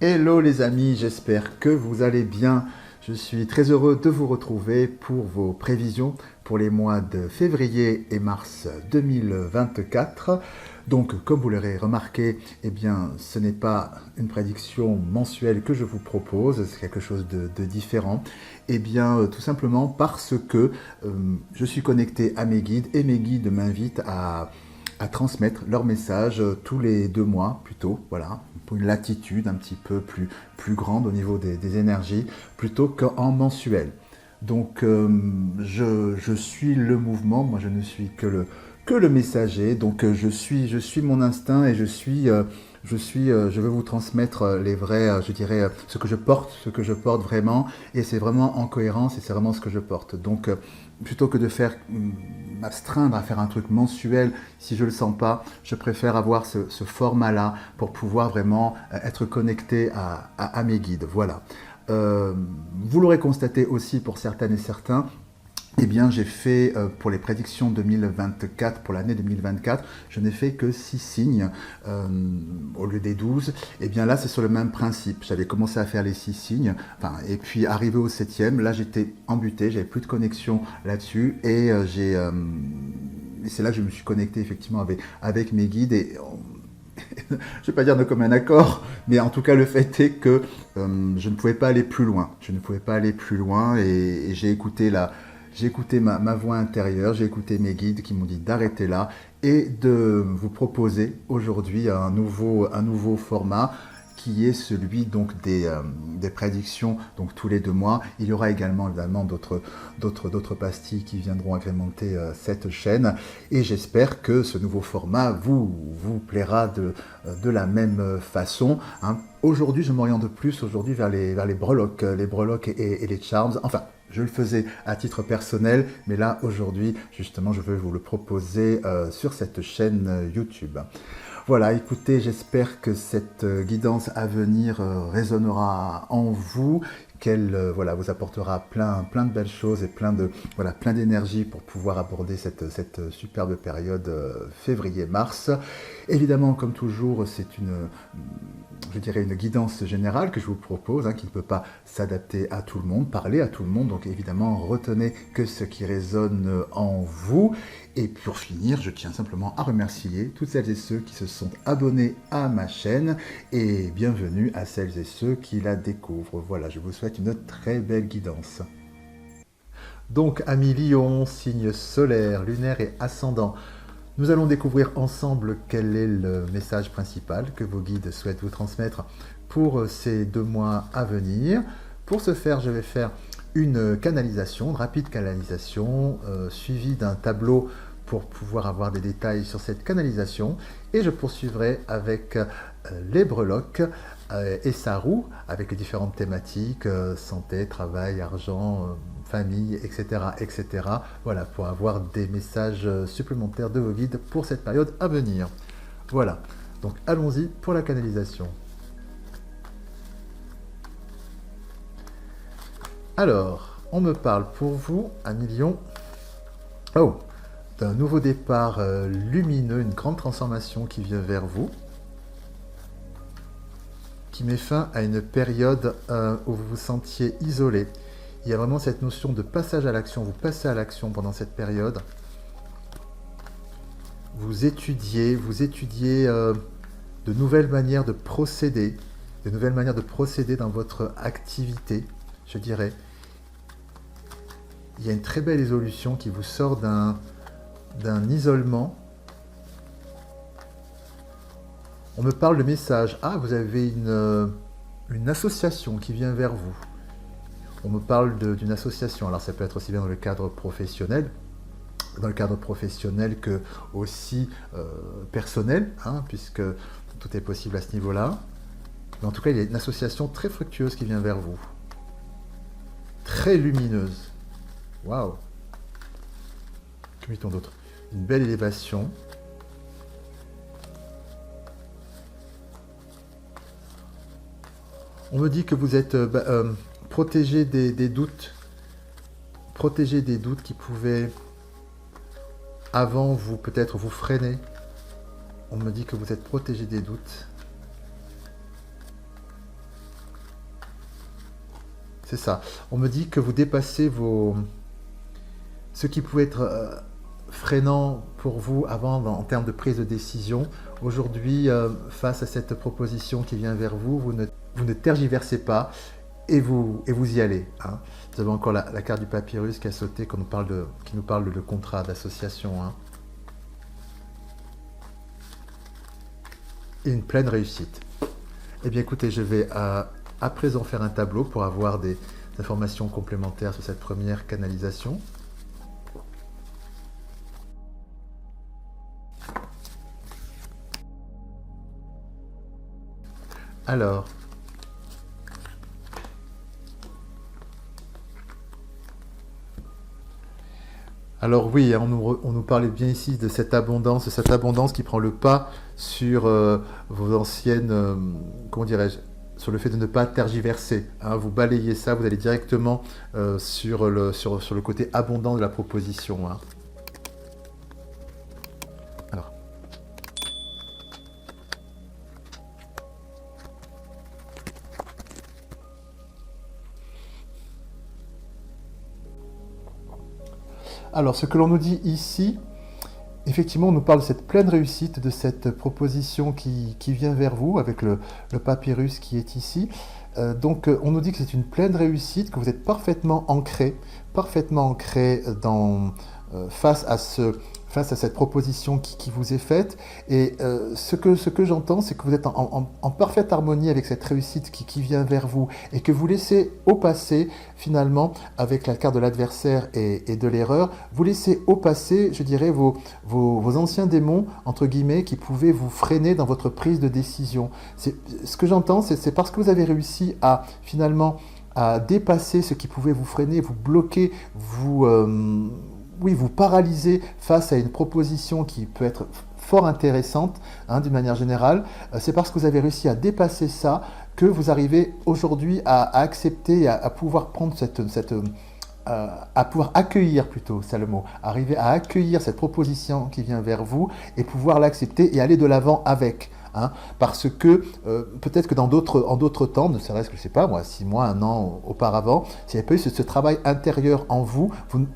Hello les amis, j'espère que vous allez bien. Je suis très heureux de vous retrouver pour vos prévisions pour les mois de février et mars 2024. Donc, comme vous l'aurez remarqué, eh bien, ce n'est pas une prédiction mensuelle que je vous propose, c'est quelque chose de différent. Eh bien, tout simplement parce que je suis connecté à mes guides et mes guides m'invitent à transmettre leur message tous les 2 mois plutôt, voilà, pour une latitude un petit peu plus grande au niveau des énergies, plutôt qu'en mensuel. Donc je suis le mouvement, moi je ne suis que le messager, donc je suis mon instinct et je veux vous transmettre les vrais, je dirais, ce que je porte vraiment, et c'est vraiment en cohérence et c'est vraiment ce que je porte. Donc plutôt que de faire m'astreindre à faire un truc mensuel, si je ne le sens pas, je préfère avoir ce format-là pour pouvoir vraiment être connecté à mes guides. Voilà. Vous l'aurez constaté aussi pour certaines et certains, eh bien, j'ai fait, pour les prédictions 2024, pour l'année 2024, je n'ai fait que 6 signes au lieu des 12. Eh bien là, c'est sur le même principe. J'avais commencé à faire les 6 signes, enfin, et puis arrivé au 7e, là j'étais embuté, j'avais plus de connexion là-dessus, et c'est là que je me suis connecté effectivement avec mes guides, et je ne vais pas dire de commun accord, mais en tout cas le fait est que je ne pouvais pas aller plus loin. Je ne pouvais pas aller plus loin, et j'ai écouté ma voix intérieure, j'ai écouté mes guides qui m'ont dit d'arrêter là et de vous proposer aujourd'hui un nouveau format qui est celui donc des prédictions donc tous les 2 mois. Il y aura également évidemment d'autres pastilles qui viendront agrémenter cette chaîne, et j'espère que ce nouveau format vous plaira de la même façon, hein. Aujourd'hui, je m'oriente plus aujourd'hui vers les breloques, et les charms. Enfin, je le faisais à titre personnel, mais là, aujourd'hui, justement, je veux vous le proposer sur cette chaîne YouTube. Voilà, écoutez, j'espère que cette guidance à venir résonnera en vous, qu'elle voilà, vous apportera plein de belles choses et plein d'énergie pour pouvoir aborder cette superbe période février-mars. Évidemment, comme toujours, c'est je dirais une guidance générale que je vous propose, hein, qui ne peut pas s'adapter à tout le monde, parler à tout le monde. Donc évidemment, retenez que ce qui résonne en vous. Et pour finir, je tiens simplement à remercier toutes celles et ceux qui se sont abonnés à ma chaîne, et bienvenue à celles et ceux qui la découvrent. Voilà, je vous souhaite une très belle guidance. Donc, amis Lion, signe solaire, lunaire et ascendant, nous allons découvrir ensemble quel est le message principal que vos guides souhaitent vous transmettre pour ces 2 mois à venir. Pour ce faire, je vais faire une canalisation, une rapide canalisation, suivie d'un tableau pour pouvoir avoir des détails sur cette canalisation. Et je poursuivrai avec les breloques et sa roue, avec les différentes thématiques, santé, travail, argent, famille, etc., etc. Voilà, pour avoir des messages supplémentaires de vos guides pour cette période à venir. Voilà, donc allons-y pour la canalisation. Alors, on me parle pour vous, amis Lion, d'un nouveau départ lumineux, une grande transformation qui vient vers vous, qui met fin à une période où vous vous sentiez isolé. Il y a vraiment cette notion de passage à l'action. Vous passez à l'action pendant cette période. Vous étudiez de nouvelles manières de procéder, dans votre activité, je dirais. Il y a une très belle évolution qui vous sort d'un isolement. On me parle de message. Ah, vous avez une association qui vient vers vous. On me parle d'une association. Alors ça peut être aussi bien dans le cadre professionnel, que aussi personnel, hein, puisque tout est possible à ce niveau-là. Mais en tout cas, il y a une association très fructueuse qui vient vers vous. Très lumineuse. Waouh! Que mettons d'autre? Une belle élévation. On me dit que vous êtes protégé des doutes. Protégé des doutes qui pouvaient avant vous peut-être vous freiner. On me dit que vous êtes protégé des doutes. c'est ça. On me dit que vous dépassez ce qui pouvait être freinant pour vous avant en termes de prise de décision. Aujourd'hui, face à cette proposition qui vient vers vous, vous ne tergiversez pas et vous y allez. Hein. Vous avez encore la carte du papyrus qui a sauté, qui nous parle de contrat, d'association. Hein. Et une pleine réussite. Eh bien écoutez, je vais à présent faire un tableau pour avoir des informations complémentaires sur cette première canalisation. Alors oui, hein, on nous parlait bien ici de cette abondance qui prend le pas sur vos anciennes, comment dirais-je, sur le fait de ne pas tergiverser. Hein, vous balayez ça, vous allez directement sur le côté abondant de la proposition. Hein. Alors, ce que l'on nous dit ici, effectivement, on nous parle de cette pleine réussite, de cette proposition qui vient vers vous, avec le papyrus qui est ici. Donc, on nous dit que c'est une pleine réussite, que vous êtes parfaitement ancré face à cette proposition qui vous est faite. Et ce que j'entends, c'est que vous êtes en parfaite harmonie avec cette réussite qui vient vers vous et que vous laissez au passé, finalement, avec la carte de l'adversaire et de l'erreur, vous laissez au passé, je dirais, vos anciens démons, entre guillemets, qui pouvaient vous freiner dans votre prise de décision. Ce que j'entends, c'est parce que vous avez réussi finalement, à dépasser ce qui pouvait vous freiner, vous bloquer, vous paralyser face à une proposition qui peut être fort intéressante, hein, d'une manière générale. C'est parce que vous avez réussi à dépasser ça que vous arrivez aujourd'hui à accepter, à pouvoir prendre à pouvoir accueillir plutôt, c'est le mot, arriver à accueillir cette proposition qui vient vers vous et pouvoir l'accepter et aller de l'avant avec. Hein, parce que peut-être que en d'autres temps, ne serait-ce que, je sais pas moi, 6 mois, 1 an auparavant, s'il n'y avait pas eu ce travail intérieur en vous,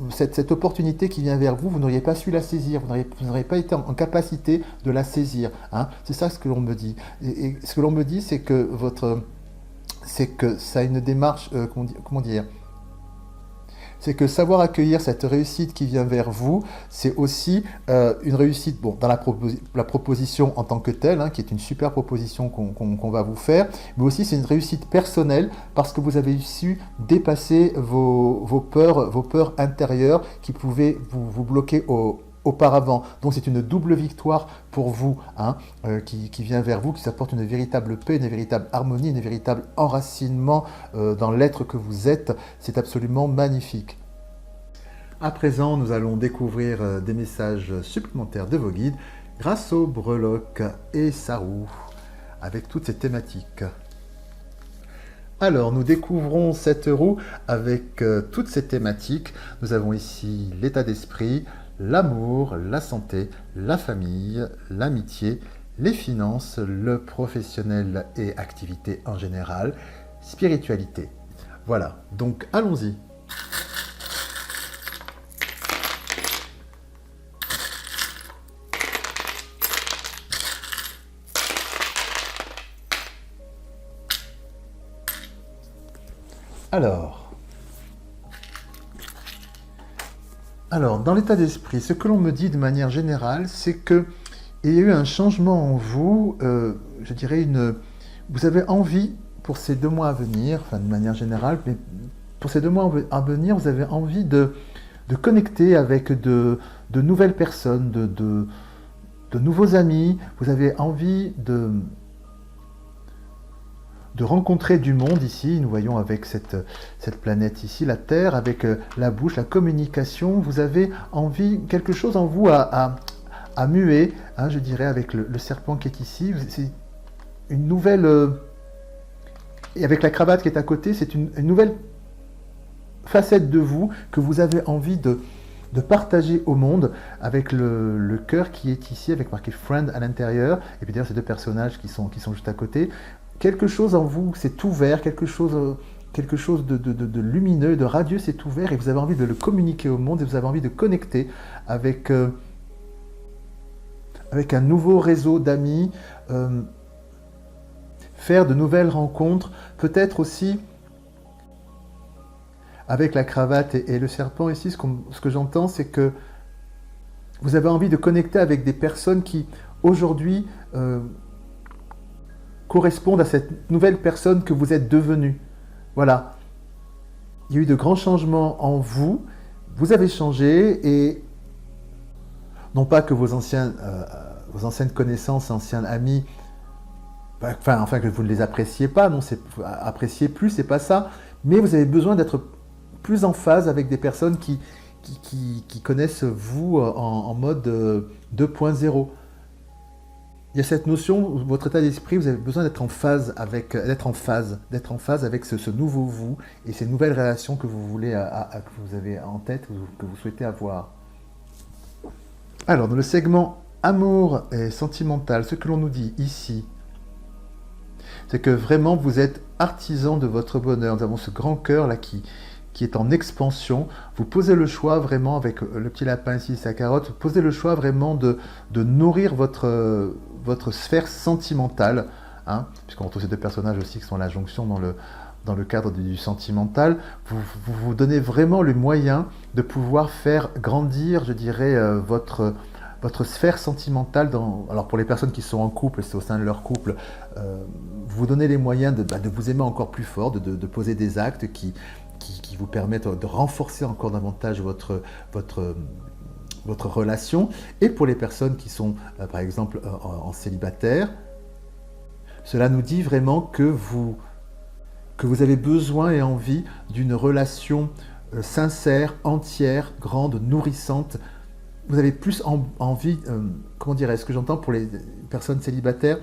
cette opportunité qui vient vers vous, vous n'auriez pas su la saisir, vous n'auriez pas été en capacité de la saisir. Hein. C'est ça ce que l'on me dit. Et ce que l'on me dit, c'est que ça a une démarche, comment dire, c'est que savoir accueillir cette réussite qui vient vers vous, c'est aussi une réussite dans la proposition en tant que telle, hein, qui est une super proposition qu'on va vous faire, mais aussi c'est une réussite personnelle parce que vous avez su dépasser vos peurs intérieures qui pouvaient vous bloquer auparavant. Donc c'est une double victoire pour vous, hein, qui vient vers vous, qui s'apporte une véritable paix, une véritable harmonie, un véritable enracinement dans l'être que vous êtes. C'est absolument magnifique. À présent, nous allons découvrir des messages supplémentaires de vos guides grâce aux breloques et sarou, avec toutes ces thématiques. Alors, nous découvrons cette roue avec toutes ces thématiques. Nous avons ici l'état d'esprit, l'amour, la santé, la famille, l'amitié, les finances, le professionnel et activité en général, spiritualité. Voilà, donc allons-y. Alors, dans l'état d'esprit, ce que l'on me dit de manière générale, c'est qu'il y a eu un changement en vous, je dirais vous avez envie, pour ces 2 mois à venir, enfin de manière générale, mais pour ces 2 mois à venir, vous avez envie de connecter avec de nouvelles personnes, de nouveaux amis, vous avez envie de rencontrer du monde ici. Nous voyons avec cette planète ici, la Terre, avec la bouche, la communication. Vous avez envie, quelque chose en vous à muer, hein, je dirais, avec le serpent qui est ici. C'est une nouvelle... et avec la cravate qui est à côté, c'est une nouvelle facette de vous que vous avez envie de partager au monde, avec le cœur qui est ici, avec marqué Friend à l'intérieur, et puis d'ailleurs ces 2 personnages qui sont juste à côté. Quelque chose en vous s'est ouvert, quelque chose quelque chose de lumineux, de radieux s'est ouvert et vous avez envie de le communiquer au monde et vous avez envie de connecter avec, avec un nouveau réseau d'amis, faire de nouvelles rencontres, peut-être aussi avec la cravate et le serpent ici, ce que j'entends, c'est que vous avez envie de connecter avec des personnes qui, aujourd'hui, correspondent à cette nouvelle personne que vous êtes devenue. Voilà. Il y a eu de grands changements en vous, vous avez changé et non pas que vos anciennes connaissances, anciens amis, enfin que vous ne les appréciez pas, non, c'est appréciez plus, c'est pas ça, mais vous avez besoin d'être plus en phase avec des personnes qui connaissent vous en mode 2.0. Il y a cette notion, votre état d'esprit, vous avez besoin d'être en phase avec, ce nouveau vous et ces nouvelles relations que vous voulez, que vous avez en tête, que vous souhaitez avoir. Alors, dans le segment amour et sentimental, ce que l'on nous dit ici, c'est que vraiment vous êtes artisan de votre bonheur. Nous avons ce grand cœur là qui est en expansion. Vous posez le choix vraiment, avec le petit lapin ici, sa carotte, vous posez le choix vraiment de nourrir votre sphère sentimentale, hein, puisqu'on retrouve ces deux personnages aussi qui sont à la jonction dans le cadre du sentimental. Vous donnez vraiment le moyen de pouvoir faire grandir, je dirais, votre sphère sentimentale. Alors pour les personnes qui sont en couple, c'est au sein de leur couple, vous donnez les moyens de vous aimer encore plus fort, de poser des actes qui vous permettent de renforcer encore davantage votre relation. Et pour les personnes qui sont, par exemple, en célibataire, cela nous dit vraiment que vous avez besoin et envie d'une relation sincère, entière, grande, nourrissante. Vous avez plus envie, comment dirais-je, ce que j'entends pour les personnes célibataires,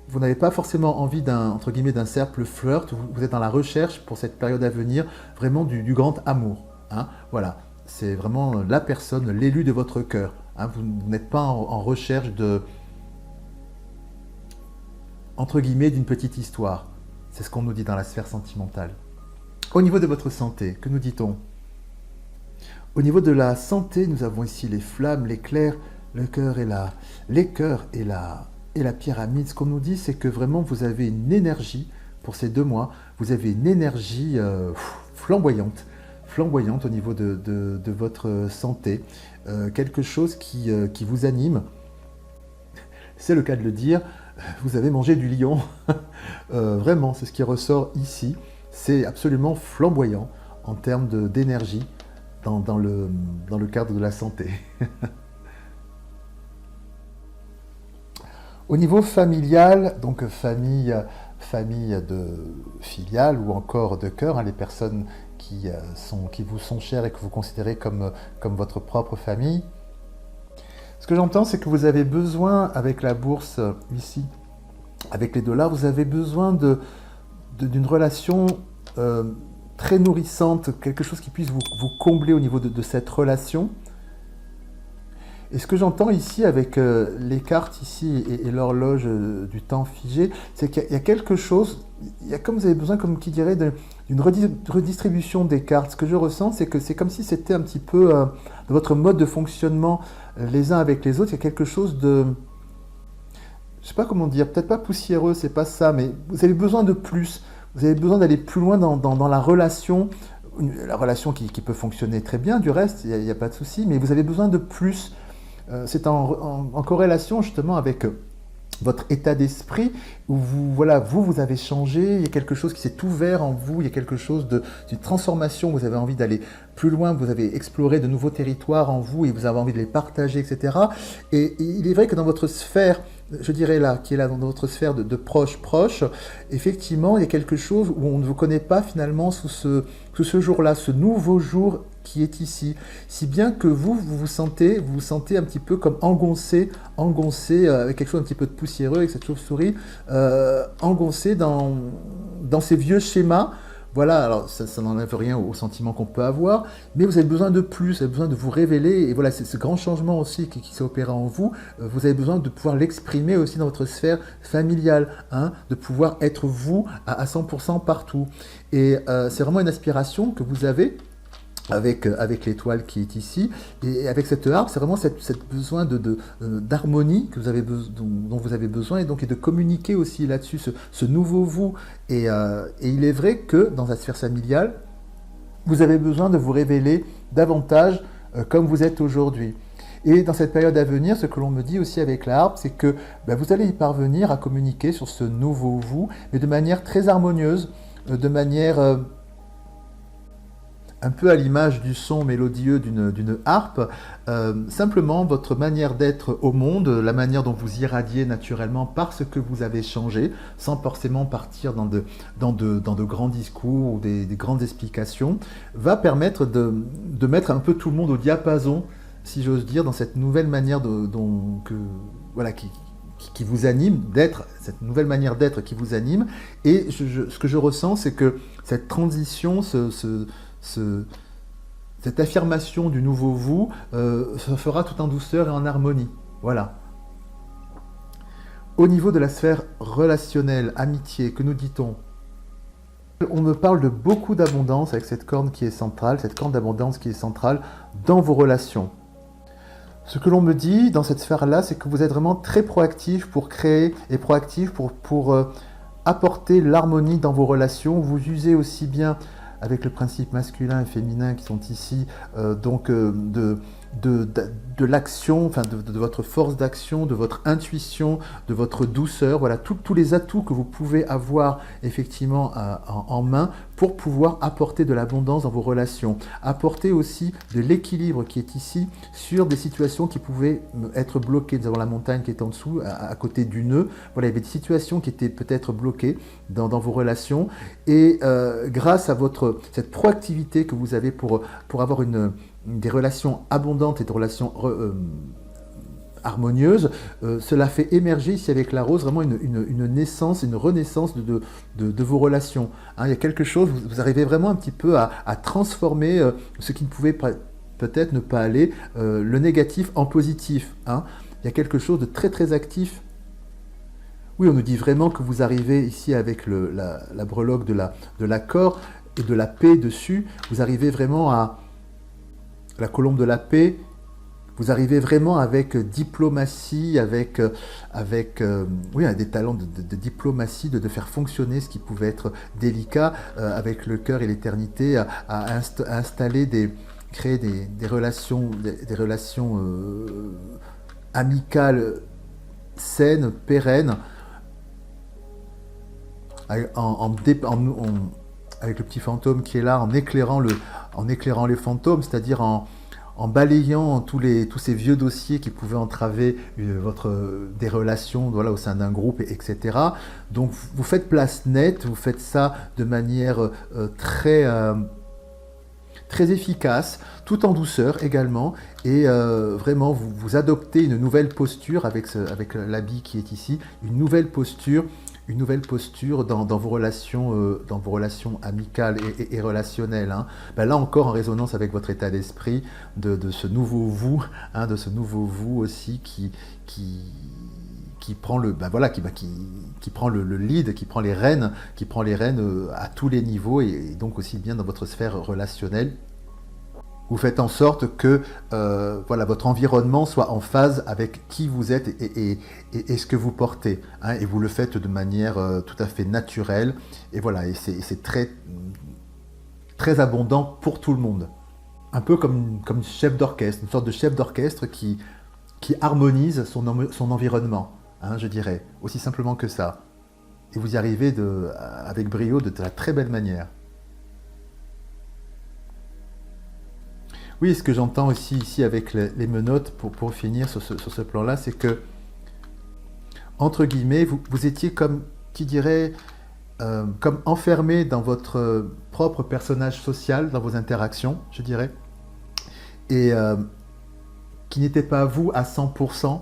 vous n'avez pas forcément envie d'un simple flirt, vous êtes dans la recherche pour cette période à venir, vraiment du grand amour. Hein, voilà, c'est vraiment la personne, l'élu de votre cœur. Hein, vous n'êtes pas en recherche d'une petite histoire. C'est ce qu'on nous dit dans la sphère sentimentale. Au niveau de votre santé, que nous dit-on? Au niveau de la santé, nous avons ici les flammes, l'éclair, le cœur et la pyramide. Ce qu'on nous dit, c'est que vraiment vous avez une énergie pour ces 2 mois. Vous avez une énergie flamboyante au niveau de votre santé. Quelque chose qui vous anime. C'est le cas de le dire. Vous avez mangé du lion. Vraiment, c'est ce qui ressort ici. C'est absolument flamboyant en termes d'énergie dans le cadre de la santé. Au niveau familial, donc famille de filiale ou encore de cœur, hein, les personnes qui vous sont chères et que vous considérez comme votre propre famille. Ce que j'entends, c'est que vous avez besoin, avec la bourse ici, avec les dollars, vous avez besoin d'une relation très nourrissante, quelque chose qui puisse vous combler au niveau de cette relation. Et ce que j'entends ici avec les cartes ici et l'horloge du temps figé, c'est qu'il y a quelque chose, comme vous avez besoin, comme qui dirait, d'une redistribution des cartes. Ce que je ressens, c'est que c'est comme si c'était un petit peu de votre mode de fonctionnement les uns avec les autres. Il y a quelque chose de, je sais pas comment dire, peut-être pas poussiéreux, c'est pas ça, mais vous avez besoin de plus. Vous avez besoin d'aller plus loin dans la relation qui peut fonctionner très bien, du reste, il n'y a pas de souci, mais vous avez besoin de plus. C'est en corrélation justement avec votre état d'esprit où vous avez changé, il y a quelque chose qui s'est ouvert en vous, il y a quelque chose d'une transformation, vous avez envie d'aller plus loin, vous avez exploré de nouveaux territoires en vous et vous avez envie de les partager, etc. Et il est vrai que dans votre sphère, je dirais là, qui est là dans votre sphère de proche, effectivement, il y a quelque chose où on ne vous connaît pas finalement sous ce jour-là, ce nouveau jour qui est ici, si bien que vous vous sentez un petit peu comme engoncé avec quelque chose un petit peu de poussiéreux, avec cette chauve-souris, engoncé dans ces vieux schémas. voilà, alors ça n'enlève rien au sentiment qu'on peut avoir, mais vous avez besoin de plus, vous avez besoin de vous révéler, et voilà, c'est ce grand changement aussi qui s'est opéré en vous, vous avez besoin de pouvoir l'exprimer aussi dans votre sphère familiale, hein, de pouvoir être vous à 100% partout. Et c'est vraiment une aspiration que vous avez, avec l'étoile qui est ici, et avec cette harpe, c'est vraiment cette besoin d'harmonie que dont vous avez besoin, et donc et de communiquer aussi là-dessus, ce nouveau vous. Et il est vrai que dans la sphère familiale, vous avez besoin de vous révéler davantage comme vous êtes aujourd'hui. Et dans cette période à venir, ce que l'on me dit aussi avec la harpe, c'est que vous allez y parvenir à communiquer sur ce nouveau vous, mais de manière très harmonieuse, de manière un peu à l'image du son mélodieux d'une harpe, simplement votre manière d'être au monde, la manière dont vous irradiez naturellement parce que vous avez changé, sans forcément partir dans de grands discours ou des grandes explications, va permettre de mettre un peu tout le monde au diapason, si j'ose dire, dans cette nouvelle manière qui vous anime, d'être, cette nouvelle manière d'être qui vous anime. Et ce que je ressens, c'est que cette transition, cette affirmation du nouveau vous se fera tout en douceur et en harmonie. Voilà. Au niveau de la sphère relationnelle, amitié, que nous dit-on? On me parle de beaucoup d'abondance avec cette corne qui est centrale, cette corne d'abondance qui est centrale dans vos relations. Ce que l'on me dit dans cette sphère-là, c'est que vous êtes vraiment très proactif pour créer et proactif pour apporter l'harmonie dans vos relations. Vous usez aussi bien avec le principe masculin et féminin qui sont ici, de l'action, enfin de votre force d'action, de votre intuition, de votre douceur, voilà, tous les atouts que vous pouvez avoir effectivement en main pour pouvoir apporter de l'abondance dans vos relations. Apporter aussi de l'équilibre qui est ici sur des situations qui pouvaient être bloquées. Nous avons la montagne qui est en dessous, à côté du nœud. Voilà, il y avait des situations qui étaient peut-être bloquées dans vos relations. Et grâce à cette proactivité que vous avez pour avoir des relations abondantes et des relations harmonieuses, cela fait émerger ici avec la rose vraiment une naissance, une renaissance de vos relations. Hein, il y a quelque chose, vous arrivez vraiment un petit peu à transformer ce qui ne pouvait peut-être ne pas aller, le négatif en positif. Hein. Il y a quelque chose de très très actif. Oui, on nous dit vraiment que vous arrivez ici avec la breloque de l'accord et de la paix dessus, vous arrivez vraiment à la colombe de la paix, vous arrivez vraiment avec diplomatie, avec des talents de diplomatie, de faire fonctionner ce qui pouvait être délicat, avec le cœur et l'éternité, à installer, créer des relations, amicales, saines, pérennes, avec le petit fantôme qui est là, en éclairant les fantômes, c'est-à-dire en balayant tous ces vieux dossiers qui pouvaient entraver des relations, voilà, au sein d'un groupe, etc. Donc vous faites place nette, vous faites ça de manière très efficace, tout en douceur également, et vraiment vous adoptez une nouvelle posture avec l'habit qui est ici, une nouvelle posture dans vos relations amicales et relationnelles. Hein. Là encore en résonance avec votre état d'esprit, de ce nouveau vous, hein, de ce nouveau vous aussi qui prend qui prend le lead, qui prend les rênes à tous les niveaux, et donc aussi bien dans votre sphère relationnelle. Vous faites en sorte que votre environnement soit en phase avec qui vous êtes et ce que vous portez. Hein, et vous le faites de manière tout à fait naturelle. Et voilà, et c'est très, très abondant pour tout le monde. Un peu comme chef d'orchestre, une sorte de chef d'orchestre qui harmonise son environnement, hein, je dirais. Aussi simplement que ça. Et vous y arrivez avec brio de la très belle manière. Oui, ce que j'entends aussi ici avec les menottes, pour finir sur ce plan-là, c'est que, entre guillemets, vous étiez comme enfermé dans votre propre personnage social, dans vos interactions, je dirais, et qui n'était pas vous à 100%,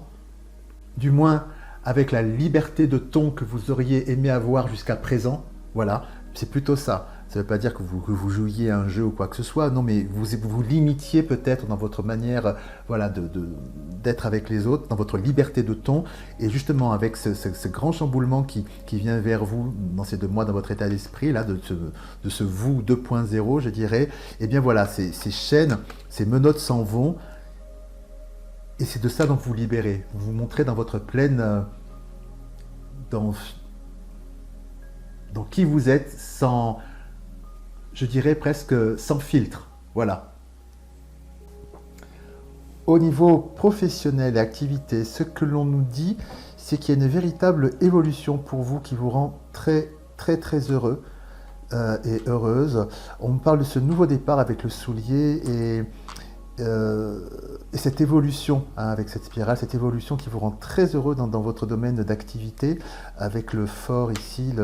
du moins avec la liberté de ton que vous auriez aimé avoir jusqu'à présent. Voilà, c'est plutôt ça. Ça ne veut pas dire que vous jouiez à un jeu ou quoi que ce soit, non, mais vous vous limitiez peut-être dans votre manière voilà, d'être avec les autres, dans votre liberté de ton, et justement avec ce grand chamboulement qui vient vers vous dans ces 2 mois, dans votre état d'esprit, là, de ce vous 2.0, je dirais, et bien voilà, ces chaînes, ces menottes s'en vont, et c'est de ça dont vous vous libérez. Vous vous montrez dans votre pleine... dans qui vous êtes, sans... je dirais presque sans filtre. Voilà. Au niveau professionnel et activité, ce que l'on nous dit, c'est qu'il y a une véritable évolution pour vous qui vous rend très, très, très heureux et heureuse. On me parle de ce nouveau départ avec le soulier et cette évolution avec cette spirale, cette évolution qui vous rend très heureux dans votre domaine d'activité, avec le fort ici,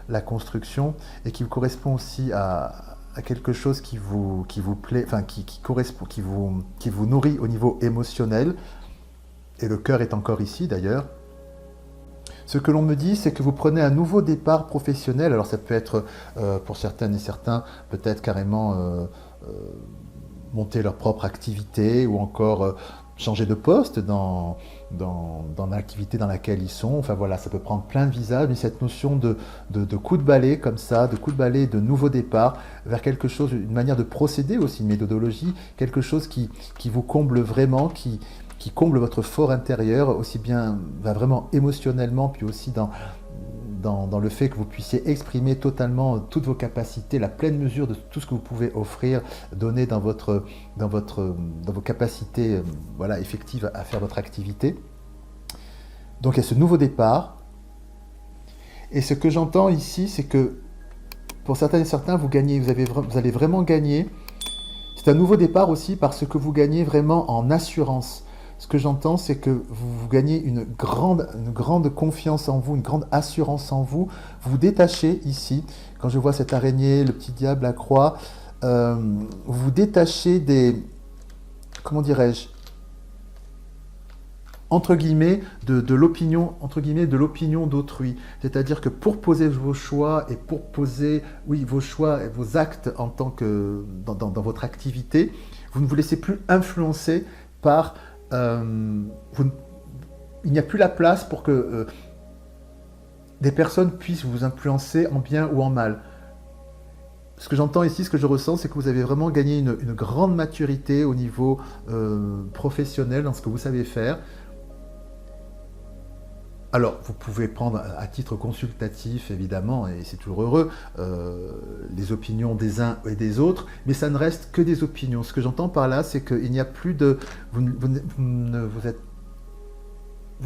la construction, et qui vous correspond aussi à quelque chose qui vous plaît, enfin qui correspond, qui vous nourrit au niveau émotionnel, et le cœur est encore ici d'ailleurs. Ce que l'on me dit, c'est que vous prenez un nouveau départ professionnel. Alors ça peut être pour certaines et certains peut-être carrément monter leur propre activité ou encore changer de poste dans l'activité dans laquelle ils sont. Enfin voilà, ça peut prendre plein de visages, mais cette notion de coup de balai comme ça, de coup de balai, de nouveau départ vers quelque chose, une manière de procéder aussi, une méthodologie, quelque chose qui vous comble vraiment, qui comble votre fort intérieur, aussi bien vraiment émotionnellement, puis aussi dans le fait que vous puissiez exprimer totalement toutes vos capacités, la pleine mesure de tout ce que vous pouvez offrir, donner dans vos capacités voilà, effectives à faire votre activité. Donc il y a ce nouveau départ. Et ce que j'entends ici, c'est que pour certains et certains, vous allez vraiment gagner. C'est un nouveau départ aussi parce que vous gagnez vraiment en assurance. Ce que j'entends, c'est que vous gagnez une grande confiance en vous, une grande assurance en vous. Vous vous détachez ici, quand je vois cette araignée, le petit diable, la croix, vous vous détachez comment dirais-je, entre guillemets, de l'opinion d'autrui. C'est-à-dire que pour poser vos choix et pour poser, vos choix et vos actes en tant que dans votre activité, vous ne vous laissez plus influencer par... il n'y a plus la place pour que des personnes puissent vous influencer en bien ou en mal. Ce que j'entends ici, ce que je ressens, c'est que vous avez vraiment gagné une grande maturité au niveau professionnel dans ce que vous savez faire. Alors, vous pouvez prendre à titre consultatif, évidemment, et c'est toujours heureux, les opinions des uns et des autres, mais ça ne reste que des opinions. Ce que j'entends par là, c'est qu'il n'y a plus de... Vous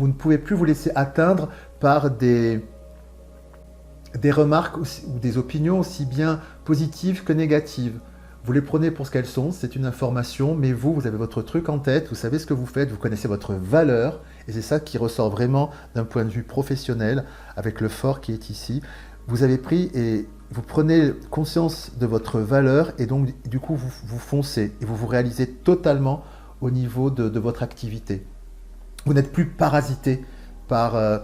ne pouvez plus vous laisser atteindre par des remarques ou des opinions aussi bien positives que négatives. Vous les prenez pour ce qu'elles sont, c'est une information, mais vous avez votre truc en tête, vous savez ce que vous faites, vous connaissez votre valeur, et c'est ça qui ressort vraiment d'un point de vue professionnel, avec le fort qui est ici. Vous avez pris et vous prenez conscience de votre valeur, et donc du coup vous foncez, et vous vous réalisez totalement au niveau de votre activité. Vous n'êtes plus parasité par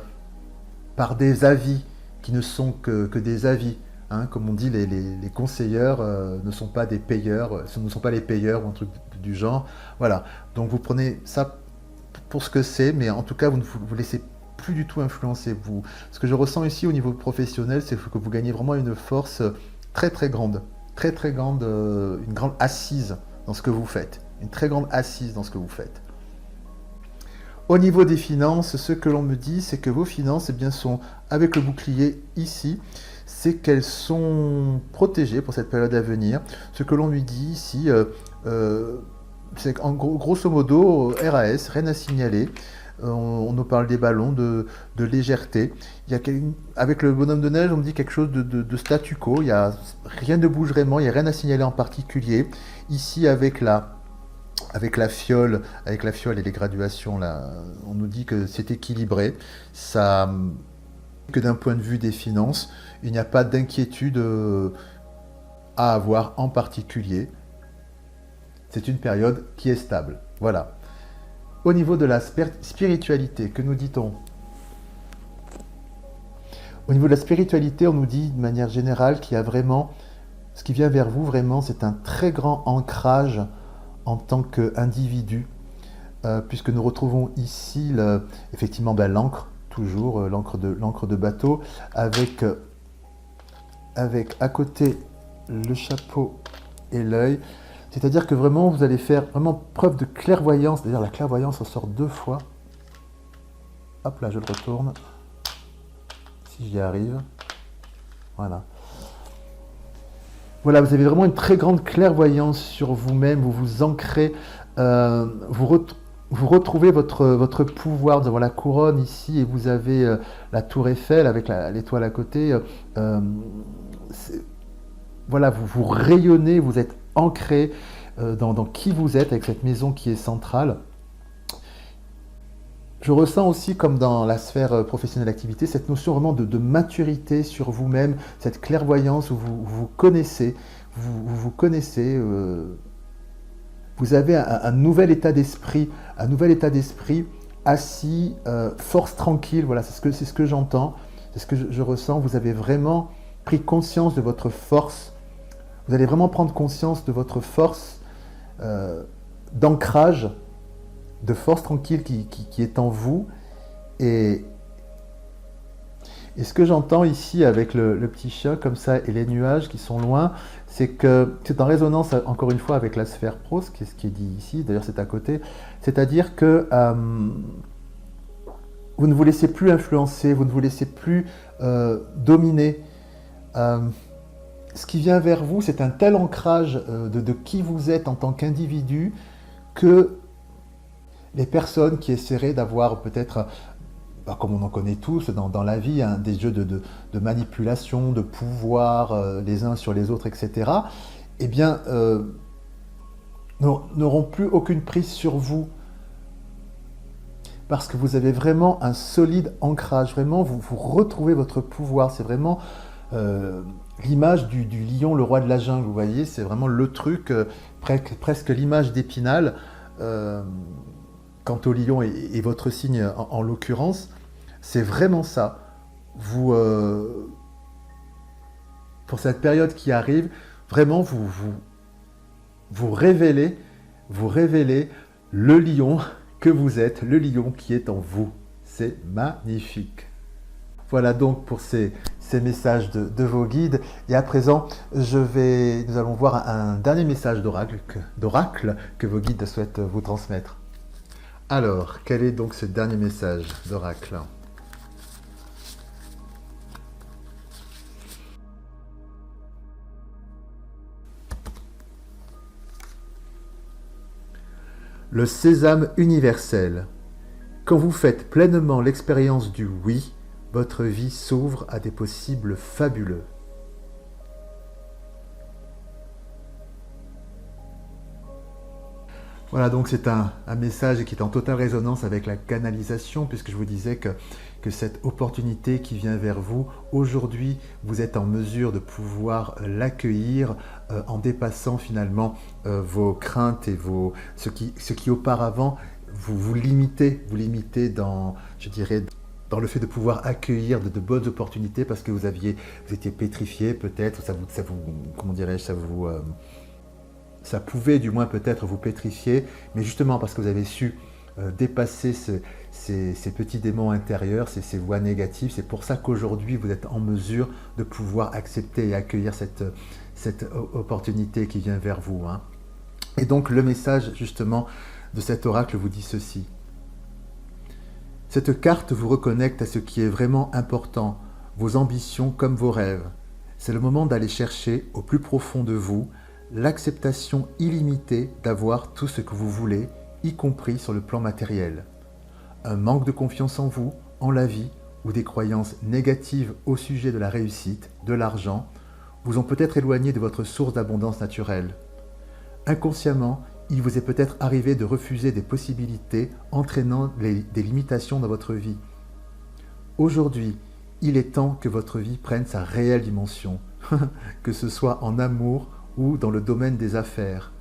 des avis qui ne sont que des avis. Hein, comme on dit, les conseilleurs ne sont pas des payeurs, ce ne sont pas les payeurs ou un truc du genre. Voilà, donc vous prenez ça pour ce que c'est, mais en tout cas, vous ne vous laissez plus du tout influencer. Ce que je ressens ici au niveau professionnel, c'est que vous gagnez vraiment une force très très grande, une grande assise dans ce que vous faites, une très grande assise dans ce que vous faites. Au niveau des finances, ce que l'on me dit, c'est que vos finances sont avec le bouclier ici, c'est qu'elles sont protégées pour cette période à venir. Ce que l'on lui dit ici, c'est qu'en grosso modo, RAS, rien à signaler. On nous parle des ballons, de légèreté. Avec le bonhomme de neige, on me dit quelque chose de statu quo. Rien ne bouge vraiment, il n'y a rien à signaler en particulier. Ici, avec la fiole et les graduations, là, on nous dit que c'est équilibré. Ça, que d'un point de vue des finances, il n'y a pas d'inquiétude à avoir en particulier. C'est une période qui est stable. Voilà. Au niveau de la spiritualité, que nous dit-on? Au niveau de la spiritualité, on nous dit de manière générale qu'il y a vraiment Ce qui vient vers vous, vraiment, c'est un très grand ancrage en tant qu'individu, puisque nous retrouvons ici, effectivement, l'encre, toujours, l'encre de bateau, avec à côté le chapeau et l'œil. C'est-à-dire que vraiment, vous allez faire vraiment preuve de clairvoyance. D'ailleurs, la clairvoyance ressort 2 fois. Hop là, je le retourne. Si j'y arrive. Voilà. Voilà, vous avez vraiment une très grande clairvoyance sur vous-même. Vous vous ancrez, vous retrouvez votre pouvoir. Vous avez la couronne ici et vous avez la tour Eiffel avec l'étoile à côté. Voilà, vous rayonnez, vous êtes ancré dans qui vous êtes avec cette maison qui est centrale. Je ressens aussi, comme dans la sphère professionnelle d'activité, cette notion vraiment de maturité sur vous-même, cette clairvoyance où vous vous connaissez, vous connaissez, vous avez un nouvel état d'esprit, assis, force tranquille, voilà, c'est ce que j'entends, c'est ce que je ressens. Vous avez vraiment pris conscience de votre force, vous allez vraiment prendre conscience de votre force d'ancrage, de force tranquille qui est en vous. Et ce que j'entends ici avec le petit chat comme ça et les nuages qui sont loin, c'est que c'est en résonance encore une fois avec la sphère pro, ce qui est dit ici, d'ailleurs c'est à côté, c'est-à-dire que vous ne vous laissez plus influencer, vous ne vous laissez plus dominer. Ce qui vient vers vous, c'est un tel ancrage de qui vous êtes en tant qu'individu que les personnes qui essaieraient d'avoir peut-être, comme on en connaît tous dans la vie, hein, des jeux de manipulation, de pouvoir les uns sur les autres, etc., eh bien, n'auront plus aucune prise sur vous. Parce que vous avez vraiment un solide ancrage, vraiment, vous retrouvez votre pouvoir. C'est vraiment l'image du lion, le roi de la jungle, vous voyez, c'est vraiment le truc, presque l'image d'Épinal. Quant au lion et votre signe en l'occurrence, c'est vraiment ça. Vous, pour cette période qui arrive, vraiment vous révélez le lion que vous êtes, le lion qui est en vous. C'est magnifique. Voilà donc pour ces messages de vos guides. Et à présent, nous allons voir un dernier message d'oracle que vos guides souhaitent vous transmettre. Alors, quel est donc ce dernier message d'oracle ? Le sésame universel. Quand vous faites pleinement l'expérience du oui, votre vie s'ouvre à des possibles fabuleux. Voilà, donc c'est un message qui est en totale résonance avec la canalisation, puisque je vous disais que cette opportunité qui vient vers vous, aujourd'hui, vous êtes en mesure de pouvoir l'accueillir en dépassant finalement vos craintes et ce qui auparavant vous limitez dans, je dirais, dans le fait de pouvoir accueillir de bonnes opportunités parce que vous étiez pétrifié peut-être, comment dirais-je, ça pouvait du moins peut-être vous pétrifier, mais justement parce que vous avez su dépasser ces petits démons intérieurs, ces voix négatives, c'est pour ça qu'aujourd'hui vous êtes en mesure de pouvoir accepter et accueillir cette opportunité qui vient vers vous, hein. Et donc le message justement de cet oracle vous dit ceci. Cette carte vous reconnecte à ce qui est vraiment important, vos ambitions comme vos rêves. C'est le moment d'aller chercher au plus profond de vous l'acceptation illimitée d'avoir tout ce que vous voulez, y compris sur le plan matériel. Un manque de confiance en vous, en la vie, ou des croyances négatives au sujet de la réussite, de l'argent, vous ont peut-être éloigné de votre source d'abondance naturelle. Inconsciemment, il vous est peut-être arrivé de refuser des possibilités entraînant des limitations dans votre vie. Aujourd'hui, il est temps que votre vie prenne sa réelle dimension, que ce soit en amour ou dans le domaine des affaires.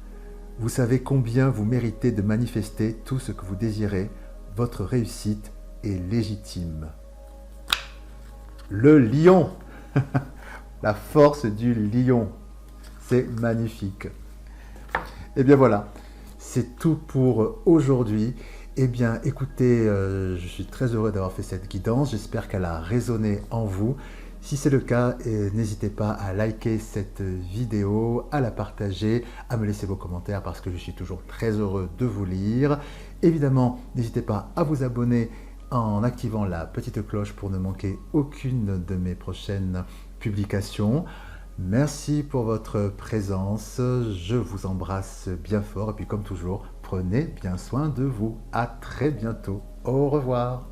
Vous savez combien vous méritez de manifester tout ce que vous désirez. Votre réussite est légitime. Le lion, la force du lion. C'est magnifique. Et bien voilà, c'est tout pour aujourd'hui. Eh bien, écoutez, je suis très heureux d'avoir fait cette guidance. J'espère qu'elle a résonné en vous. Si c'est le cas, n'hésitez pas à liker cette vidéo, à la partager, à me laisser vos commentaires parce que je suis toujours très heureux de vous lire. Évidemment, n'hésitez pas à vous abonner en activant la petite cloche pour ne manquer aucune de mes prochaines publications. Merci pour votre présence, je vous embrasse bien fort et puis comme toujours, prenez bien soin de vous. À très bientôt, au revoir.